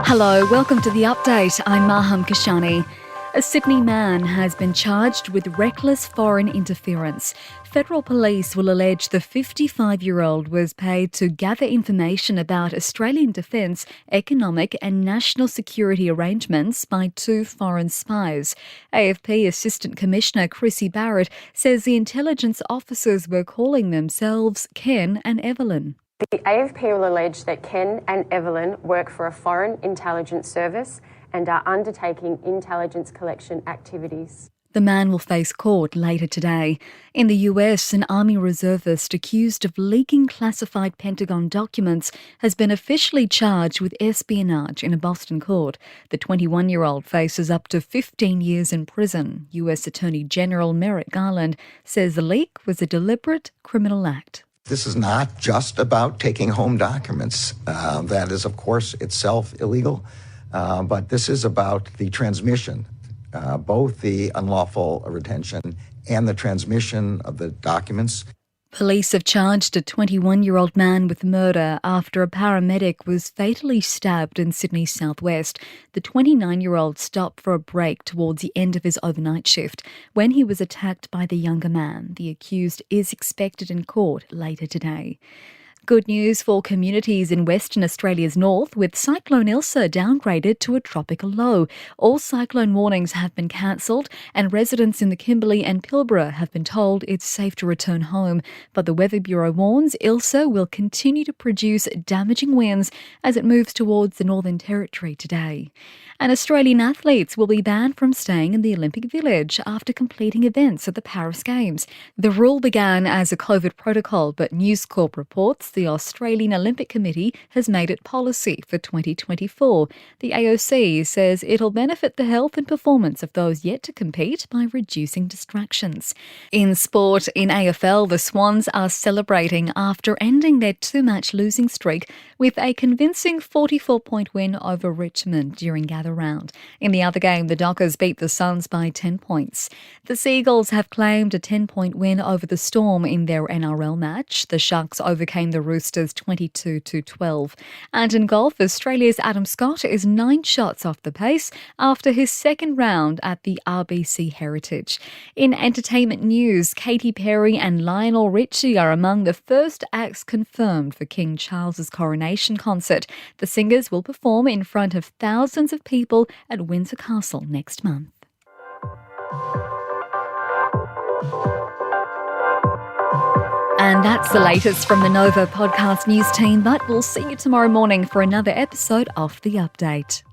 Hello, welcome to The Update. I'm Maham Kashani. A Sydney man has been charged with reckless foreign interference. Federal police will allege the 55-year-old was paid to gather information about Australian defence, economic and national security arrangements by two foreign spies. AFP Assistant Commissioner Chrissy Barrett says the intelligence officers were calling themselves Ken and Evelyn. The AFP will allege that Ken and Evelyn work for a foreign intelligence service and are undertaking intelligence collection activities. The man will face court later today. In the US, an Army reservist accused of leaking classified Pentagon documents has been officially charged with espionage in a Boston court. The 21-year-old faces up to 15 years in prison. US Attorney General Merrick Garland says the leak was a deliberate criminal act. This is not just about taking home documents. That is, of course, itself illegal. But this is about the transmission, both the unlawful retention and the transmission of the documents. Police have charged a 21-year-old man with murder after a paramedic was fatally stabbed in Sydney's southwest. The 29-year-old stopped for a break towards the end of his overnight shift when he was attacked by the younger man. The accused is expected in court later today. Good news for communities in Western Australia's north, with Cyclone Ilsa downgraded to a tropical low. All cyclone warnings have been cancelled and residents in the Kimberley and Pilbara have been told it's safe to return home. But the Weather Bureau warns Ilsa will continue to produce damaging winds as it moves towards the Northern Territory today. And Australian athletes will be banned from staying in the Olympic Village after completing events at the Paris Games. The rule began as a COVID protocol, but News Corp reports the Australian Olympic Committee has made it policy for 2024. The AOC says it'll benefit the health and performance of those yet to compete by reducing distractions. In sport, in AFL, the Swans are celebrating after ending their two-match losing streak with a convincing 44-point win over Richmond during gather round. In the other game, the Dockers beat the Suns by 10 points. The Seagulls have claimed a 10-point win over the Storm in their NRL match. The Sharks overcame the Roosters 22-12. And in golf, Australia's Adam Scott is 9 shots off the pace after his second round at the RBC Heritage. In entertainment news, Katy Perry and Lionel Richie are among the first acts confirmed for King Charles's coronation concert. The singers will perform in front of thousands of people at Windsor Castle next month. And that's the latest from the Nova podcast news team, but we'll see you tomorrow morning for another episode of The Update.